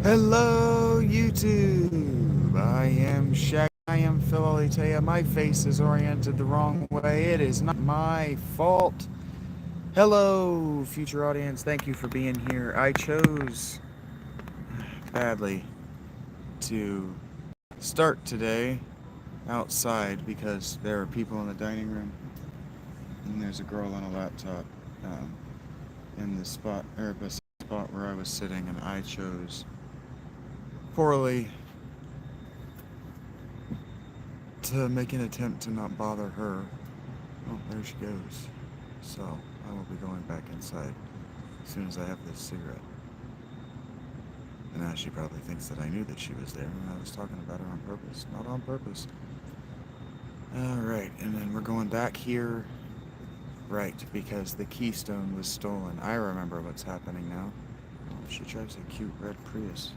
Hello, YouTube. I am Shaggy. I am Phil Alitea. My face is oriented the wrong way. It is not my fault. Hello, future audience. Thank you for being here. I chose badly to start today outside because there are people in the dining room and there's a girl on a laptop um, in the spot or the spot where I was sitting, and I chose poorly to make an attempt to not bother her. Oh, there she goes. So, I will be going back inside as soon as I have this cigarette. And now she probably thinks that I knew that she was there and I was talking about her on purpose. Not on purpose. Alright, and then we're going back here. Right, because the keystone was stolen. I remember what's happening now. Oh, she drives a cute red Prius.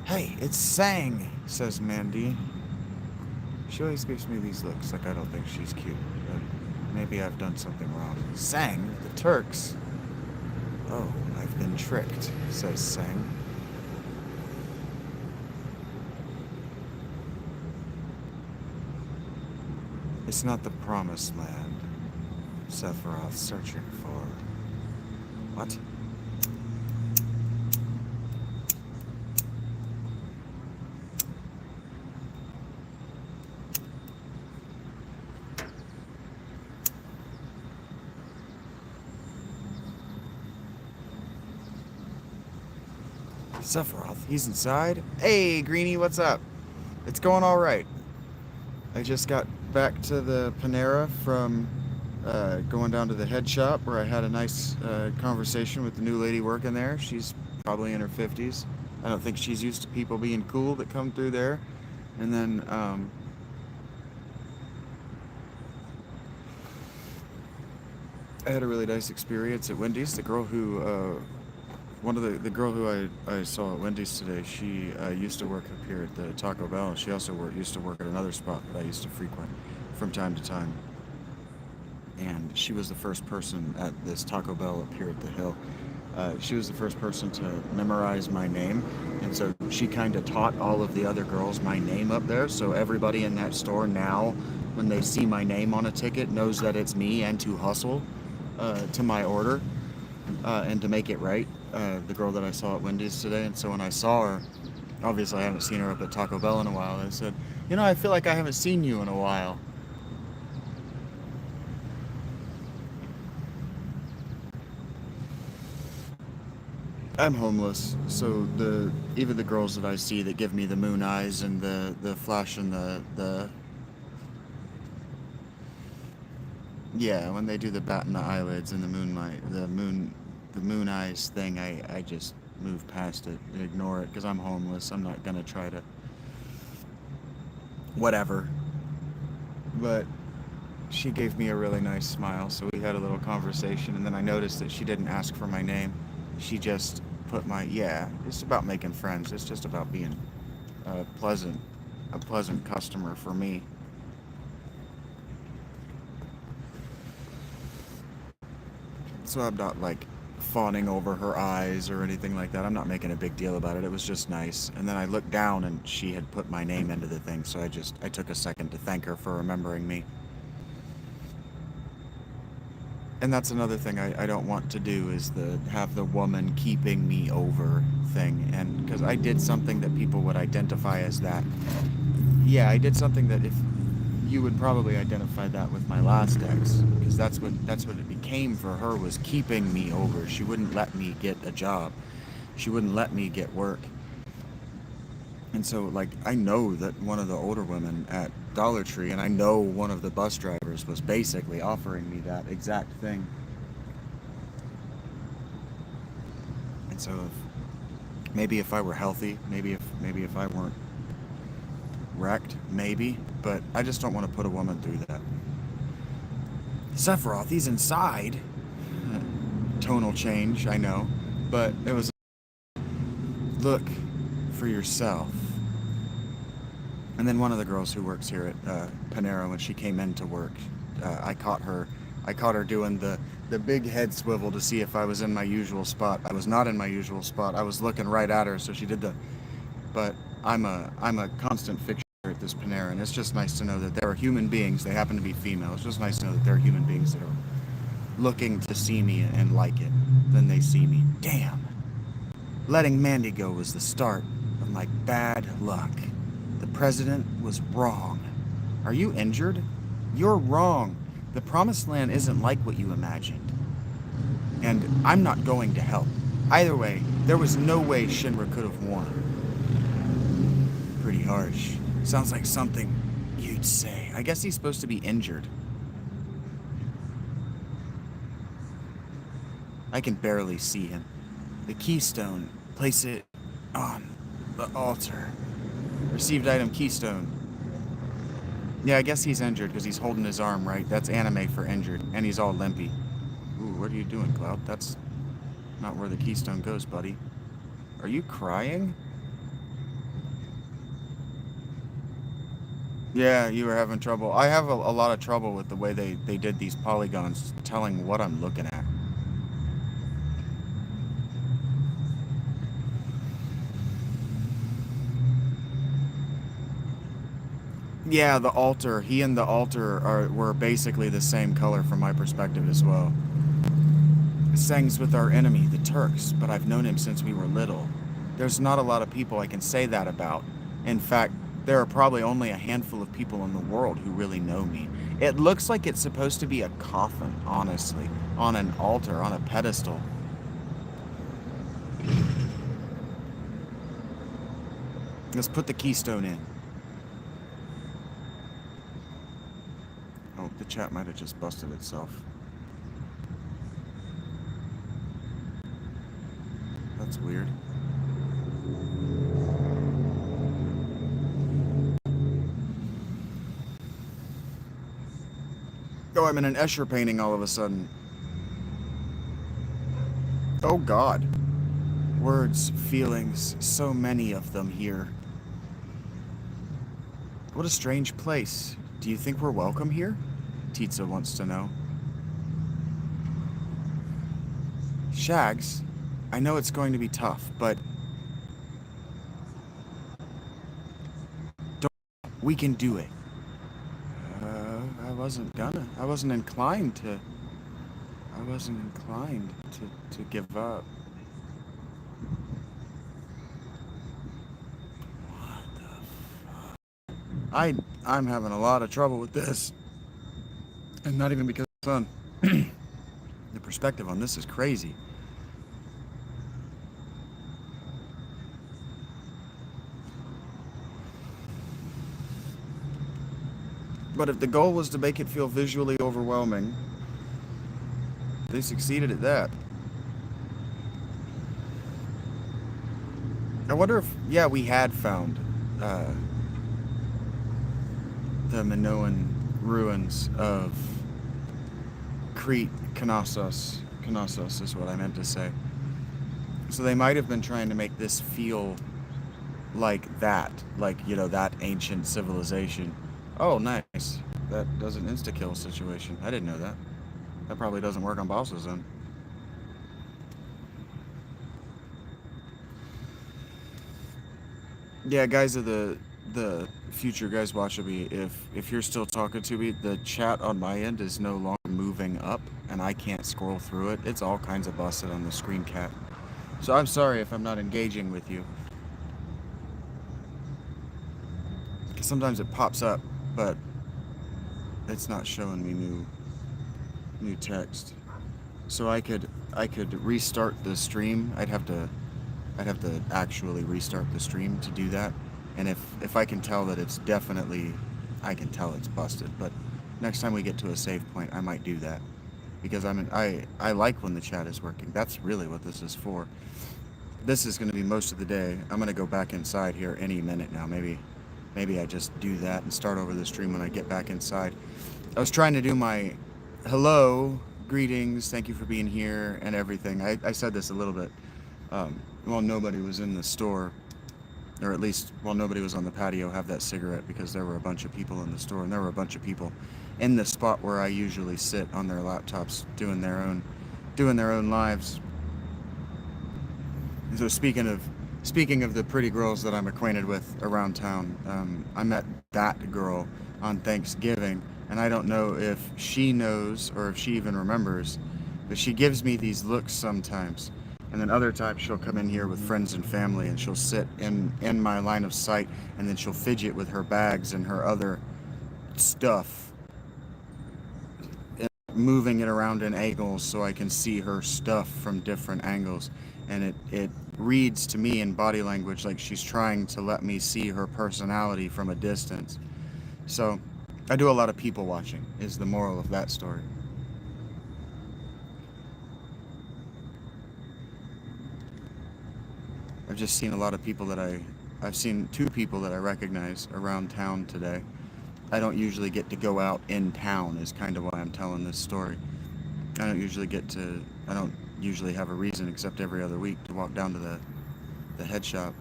Hey, it's Sang, says Mandy. She always gives me these looks like I don't think she's cute, but maybe I've done something wrong. Sang? The Turks? Oh, I've been tricked, says Sang. It's not the promised land Sephiroth's searching for. What? Sephiroth, he's inside? Hey, Greenie, what's up? It's going alright. I just got back to the Panera from going down to the head shop where I had a nice conversation with the new lady working there. She's probably in her 50s. I don't think she's used to people being cool that come through there. And then I had a really nice experience at Wendy's. The girl who one of the girl who I saw at Wendy's today, she used to work up here at the Taco Bell. She also used to work at another spot that I used to frequent from time to time. And she was the first person at this Taco Bell up here at the Hill. She was the first person to memorize my name, and so she kind of taught all of the other girls my name up there. So everybody in that store now, when they see my name on a ticket, knows that it's me and to hustle to my order and to make it right. The girl that I saw at Wendy's today, and so when I saw her, obviously I haven't seen her up at Taco Bell in a while, I said, you know, I feel like I haven't seen you in a while. I'm homeless, so even the girls that I see that give me the moon eyes and the flash and the yeah, when they do the bat in the eyelids and the moon eyes thing, I just move past it and ignore it because I'm homeless. I'm not gonna try to whatever. But she gave me a really nice smile, so we had a little conversation, and then I noticed that she didn't ask for my name. She just put my yeah. It's about making friends. It's just about being a pleasant, a pleasant customer for me. So I'm not like fawning over her eyes or anything like that. I'm not making a big deal about it. It was just nice. And then I looked down and she had put my name into the thing, so I took a second to thank her for remembering me. And that's another thing I don't want to do is have the woman keeping me over thing. And because I did something that people would identify as that. Yeah, I did something that if you would probably identify that with my last ex, because that's what it became for her, was keeping me over. She wouldn't let me get a job. She wouldn't let me get work. And so, like, I know that one of the older women at Dollar Tree, and I know one of the bus drivers was basically offering me that exact thing. And so, maybe if I were healthy, maybe if I weren't wrecked, maybe. But I just don't want to put a woman through that. Sephiroth, he's inside. Tonal change, I know, but it was look for yourself. And then one of the girls who works here at Panera, when she came in to work, I caught her I caught her doing the big head swivel to see if I was in my usual spot. I was not in my usual spot. I was looking right at her, so she did the. But I'm a constant fixture at this Panera, and it's just nice to know that there are human beings. They happen to be female. It's just nice to know that there are human beings that are looking to see me and like it. Then they see me. Damn. Letting Mandy go was the start of my bad luck. The president was wrong. Are you injured? You're wrong. The promised land isn't like what you imagined. And I'm not going to help. Either way, there was no way Shinra could have won. Pretty harsh. Sounds like something you'd say. I guess he's supposed to be injured. I can barely see him. The keystone. Place it on the altar. Received item keystone. Yeah, I guess he's injured because he's holding his arm, right? That's anime for injured. And he's all limpy. Ooh, what are you doing, Cloud? That's not where the keystone goes, buddy. Are you crying? Yeah, you were having trouble. I have a lot of trouble with the way they did these polygons, telling what I'm looking at. Yeah, the altar. He and the altar were basically the same color from my perspective as well. Sang's with our enemy, the Turks, but I've known him since we were little. There's not a lot of people I can say that about. In fact, there are probably only a handful of people in the world who really know me. It looks like it's supposed to be a coffin, honestly, on an altar, on a pedestal. Let's put the keystone in. Oh, the chat might have just busted itself. That's weird. Oh, I'm in an Escher painting all of a sudden. Oh, God. Words, feelings, so many of them here. What a strange place. Do you think we're welcome here? Titsa wants to know. Shags, I know it's going to be tough, but we can do it. I wasn't inclined to give up. What the fuck? I'm having a lot of trouble with this. And not even because of fun. The perspective on this is crazy. But if the goal was to make it feel visually overwhelming, they succeeded at that. I wonder if, yeah, we had found the Minoan ruins of Crete, Knossos. Knossos is what I meant to say. So they might have been trying to make this feel like that, like, you know, that ancient civilization. Oh, nice. That does an insta-kill situation. I didn't know that. That probably doesn't work on bosses then. Yeah, guys of the future guys watching me, if you're still talking to me, the chat on my end is no longer moving up and I can't scroll through it. It's all kinds of busted on the screen cap. So I'm sorry if I'm not engaging with you. Because sometimes it pops up, but it's not showing me new text. So I could restart the stream. I'd have to actually restart the stream to do that. And if I can tell that it's definitely, I can tell it's busted. But next time we get to a save point, I might do that. Because I like when the chat is working. That's really what this is for. This is going to be most of the day. I'm going to go back inside here any minute now. Maybe I just do that and start over the stream when I get back inside. I was trying to do my hello, greetings, thank you for being here, and everything. I said this a little bit. Well, nobody was in the store. or at least while nobody was on the patio, have that cigarette because there were a bunch of people in the store, and there were a bunch of people in the spot where I usually sit on their laptops doing their own lives. And so speaking of the pretty girls that I'm acquainted with around town, I met that girl on Thanksgiving, and I don't know if she knows or if she even remembers, but she gives me these looks sometimes. And then other times she'll come in here with friends and family, and she'll sit in my line of sight, and then she'll fidget with her bags and her other stuff, moving it around in angles so I can see her stuff from different angles. And it reads to me in body language like she's trying to let me see her personality from a distance. So I do a lot of people watching, is the moral of that story. I've just seen a lot of people that I've seen 2 people that I recognize around town today. I don't usually get to go out in town, is kind of why I'm telling this story. I don't usually have a reason except every other week to walk down to the head shop.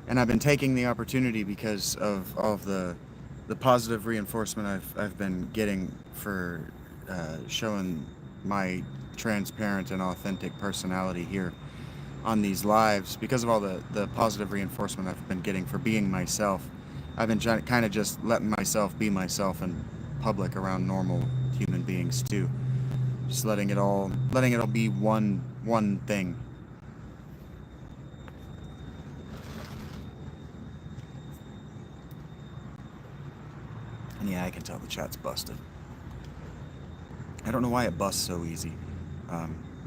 And I've been taking the opportunity because of all of the positive reinforcement I've been getting for showing my transparent and authentic personality here on these lives. Because of all the positive reinforcement I've been getting for being myself, I've been kind of just letting myself be myself in public around normal human beings too. Just letting it all be one thing. And yeah, I can tell the chat's busted. I don't know why it busts so easy.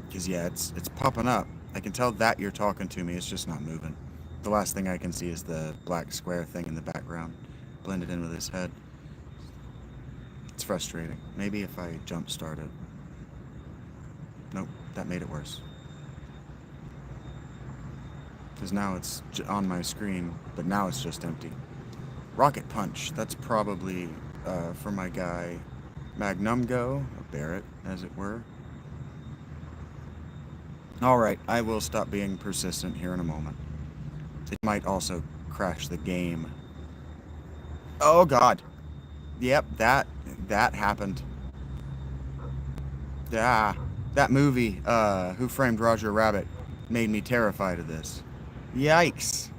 Because yeah, it's popping up. I can tell that you're talking to me. It's just not moving. The last thing I can see is the black square thing in the background, blended in with his head. It's frustrating. Maybe if I jump start it. Nope, that made it worse. Because now it's on my screen, but now it's just empty. Rocket Punch. That's probably for my guy Magnum Go, or Barrett, as it were. Alright, I will stop being persistent here in a moment. It might also crash the game. Oh god. Yep, that happened. Yeah, that movie, Who Framed Roger Rabbit, made me terrified of this. Yikes.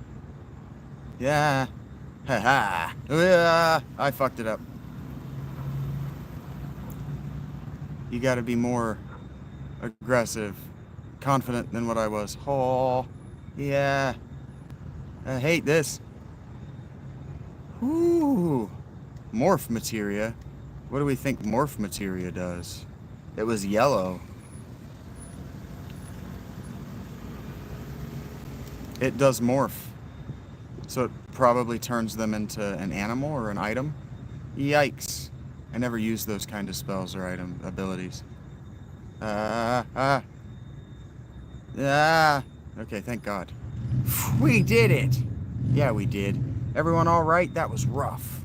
Yeah. Haha. I fucked it up. You gotta be more aggressive, confident than what I was. Oh, yeah. I hate this. Ooh. Morph materia. What do we think morph materia does? It was yellow. It does morph. So it probably turns them into an animal or an item. Yikes. I never use those kind of spells or item abilities. Okay, thank God. We did it! Yeah, we did. Everyone all right? That was rough.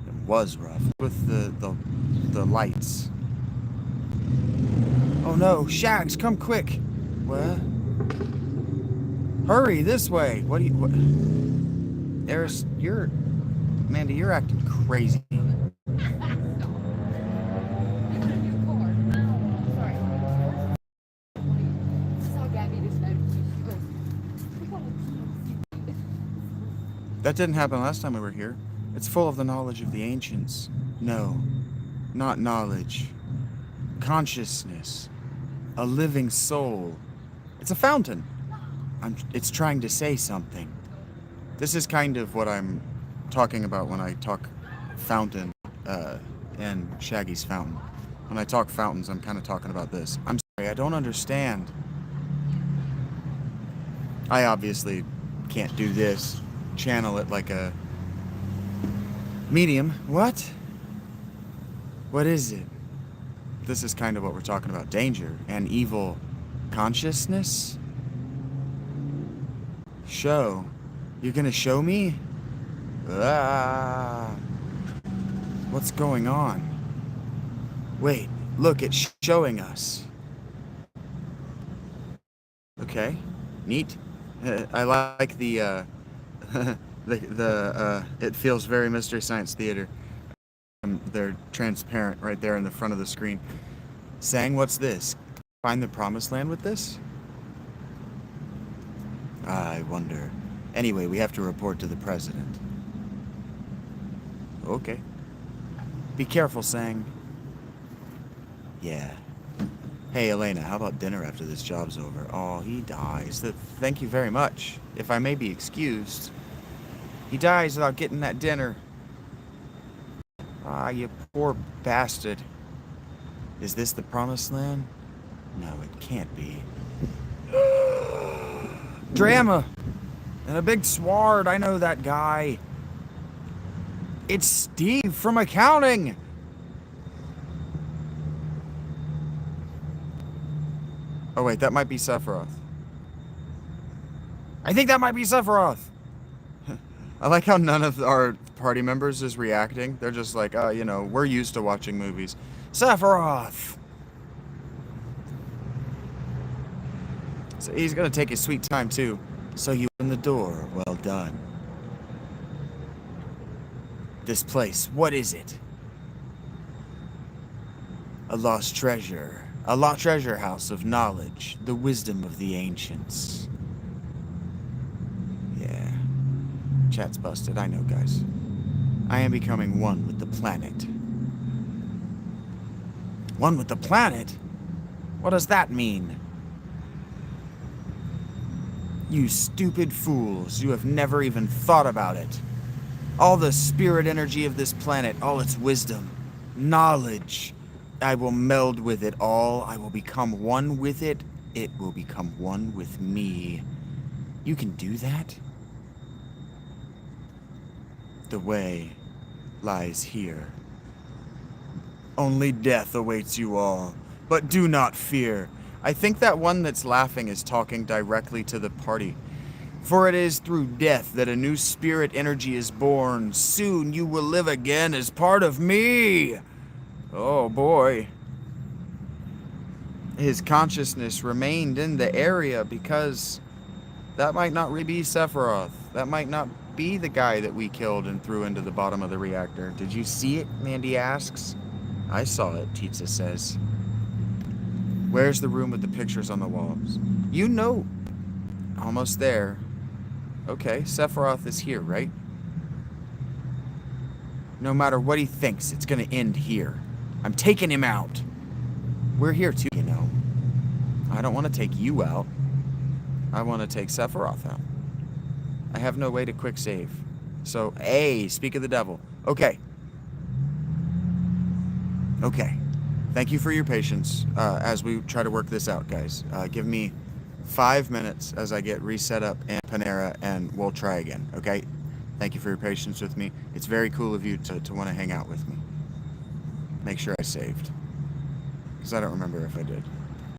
It was rough. With the lights. Oh no, Shags, come quick! What? Hurry, this way! What? Mandy, you're acting crazy. That didn't happen last time we were here. It's full of the knowledge of the ancients. No, not knowledge. Consciousness. A living soul. It's a fountain. It's trying to say something. This is kind of what I'm talking about when I talk fountain and Shaggy's fountain. When I talk fountains, I'm kind of talking about this. I'm sorry, I don't understand. I obviously can't do this. Channel it like a medium. What? What is it? This is kind of what we're talking about. Danger and evil consciousness? Show. You're gonna show me? Ah. What's going on? Wait, look, it's showing us. Okay, neat. I like it feels very Mystery Science Theater. They're transparent right there in the front of the screen. Saying, what's this? Find the promised land with this? I wonder. Anyway, we have to report to the president. Okay. Be careful, Sang. Yeah. Hey, Elena, how about dinner after this job's over? Oh, he dies. Thank you very much. If I may be excused. He dies without getting that dinner. Ah, you poor bastard. Is this the promised land? No, it can't be. Drama! And a big sword, I know that guy. It's Steve from accounting! Oh wait, that might be Sephiroth. I think that might be Sephiroth! I like how none of our party members is reacting. They're just like, you know, we're used to watching movies. Sephiroth! So he's gonna take his sweet time too. So you open the door. Well done. This place, what is it? A lost treasure. A lost treasure house of knowledge. The wisdom of the ancients. Yeah. Chat's busted, I know, guys. I am becoming one with the planet. One with the planet? What does that mean? You stupid fools, you have never even thought about it. All the spirit energy of this planet, all its wisdom, knowledge, I will meld with it all. I will become one with it. It will become one with me. You can do that? The way lies here. Only death awaits you all, but do not fear. I think that one that's laughing is talking directly to the party. For it is through death that a new spirit energy is born. Soon you will live again as part of me. Oh boy. His consciousness remained in the area because that might not really be Sephiroth. That might not be the guy that we killed and threw into the bottom of the reactor. Did you see it? Mandy asks. I saw it, Titsa says. Where's the room with the pictures on the walls? You know. Almost there. Okay, Sephiroth is here, right? No matter what he thinks, it's gonna end here. I'm taking him out. We're here too, you know. I don't want to take you out. I want to take Sephiroth out. I have no way to quick save. So, hey, speak of the devil. Okay. Okay. Thank you for your patience as we try to work this out, guys. Give me 5 minutes as I get reset up in Panera, and we'll try again, okay? Thank you for your patience with me. It's very cool of you to want to hang out with me. Make sure I saved. Because I don't remember if I did.